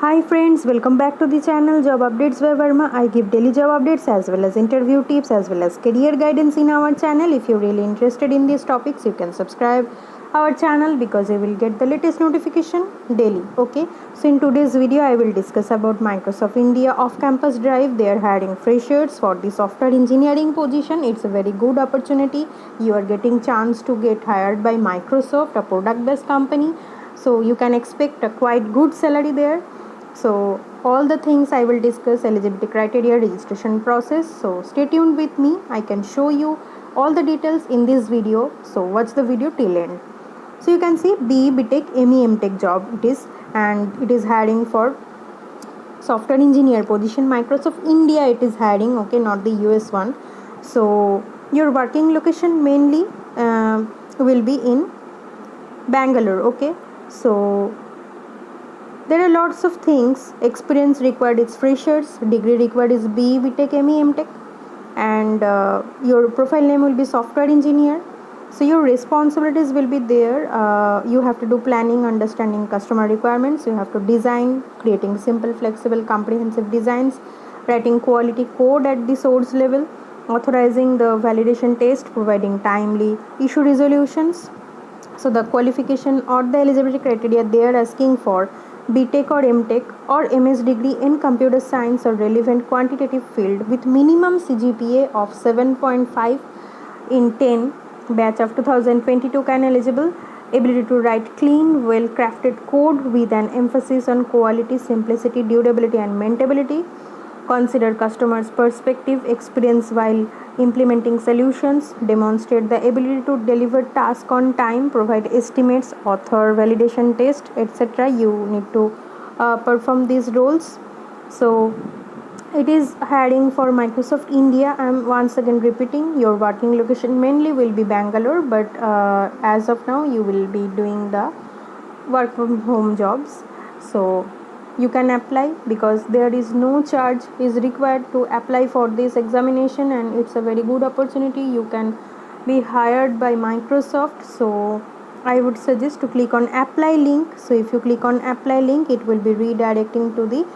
Hi friends, welcome back to the channel Job Updates by Verma. I give daily job updates as well as interview tips as well as career guidance in our channel. If you're really interested in these topics, you can subscribe our channel because you will get the latest notification daily. Okay, so in today's video I will discuss about Microsoft India off-campus drive. They are hiring freshers for the software engineering position. It's a very good opportunity. You are getting chance to get hired by Microsoft, a product-based company. So you can expect a quite good salary there. So all the things I will discuss, eligibility criteria, registration process. So stay tuned with me. I can show you all the details in this video. So watch the video till end. So you can see BE BTech ME MTech job it is, and it is hiring for software engineer position. Microsoft India it is hiring, okay, not the US one. So your working location mainly will be in Bangalore, okay. So there are lots of things. Experience required is freshers, degree required is BE BTech ME MTech, and your profile name will be software engineer. So your responsibilities will be there. You have to do planning, understanding customer requirements. You have to design, creating simple, flexible, comprehensive designs, writing quality code at the source level, authorizing the validation test, providing timely issue resolutions. So the qualification or the eligibility criteria they are asking for BTech or MTech or MS degree in computer science or relevant quantitative field with minimum CGPA of 7.5 in 10 batch of 2022 can eligible. Ability to write clean, well crafted code with an emphasis on quality, simplicity, durability and maintainability. Consider customers' perspective, experience while implementing solutions, demonstrate the ability to deliver tasks on time, provide estimates, author validation test, etc. You need to perform these roles. So it is hiring for Microsoft India. I am once again repeating, your working location mainly will be Bangalore, but as of now you will be doing the work from home jobs. So you can apply because there is no charge is required to apply for this examination, and it's a very good opportunity. You can be hired by Microsoft. So I would suggest to click on apply link. So if you click on apply link, it will be redirecting to the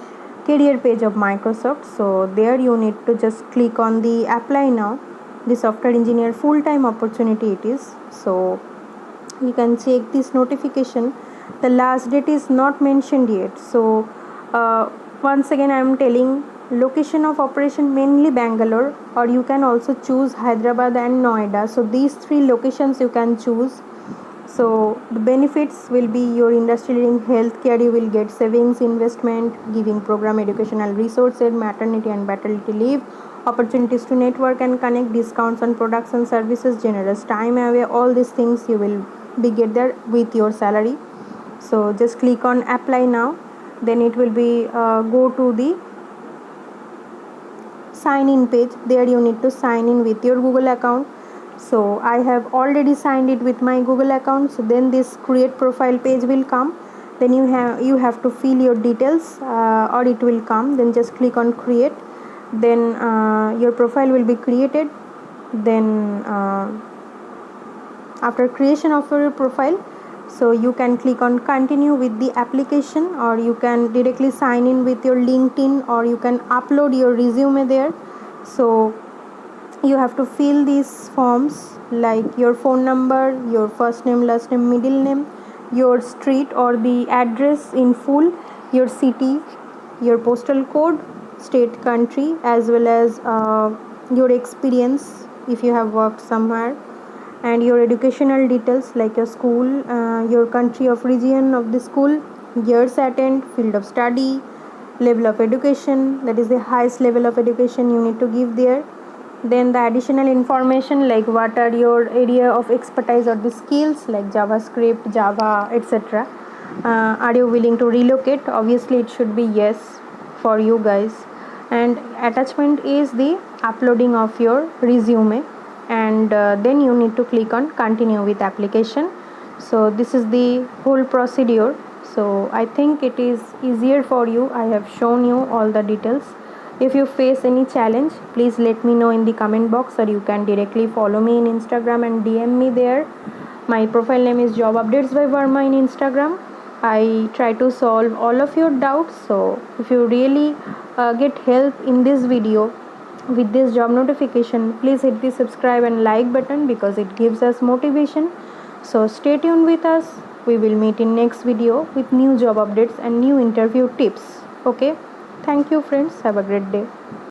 career page of Microsoft. So there you need to just click on the apply now. The software engineer full-time opportunity it is. So you can check this notification. The last date is not mentioned yet. So once again I am telling, location of operation mainly Bangalore, or you can also choose Hyderabad and Noida. So these three locations you can choose. So the benefits will be your industry leading healthcare, you will get savings, investment, giving program educational resources, maternity and paternity leave, opportunities to network and connect, discounts on products and services, generous time away. All these things you will be get there with your salary. So just click on apply now. Then it will be go to the sign in page. There you need to sign in with your Google account. So I have already signed it with my Google account. So then this create profile page will come. Then you have to fill your details or it will come. Then just click on create. Then your profile will be created. Then after creation of your profile, so you can click on continue with the application, or you can directly sign in with your LinkedIn, or you can upload your resume there. So you have to fill these forms like your phone number, your first name, last name, middle name, your street or the address in full, your city, your postal code, state, country, as well as your experience if you have worked somewhere, and your educational details like your school, your country of region of the school, years attend, field of study, level of education, that is the highest level of education you need to give there. Then the additional information like what are your area of expertise or the skills like JavaScript, Java, etc. Are you willing to relocate? Obviously it should be yes for you guys. And attachment is the uploading of your resume, and then you need to click on continue with application. So this is the whole procedure. So I think it is easier for you. I have shown you all the details. If you face any challenge, please let me know in the comment box, or you can directly follow me in Instagram and DM me there. My profile name is Job Updates by Verma in Instagram. I try to solve all of your doubts. So if you really get help in this video with this job notification, please hit the subscribe and like button because it gives us motivation. So stay tuned with us. We will meet in next video with new job updates and new interview tips. Okay, thank you friends, have a great day.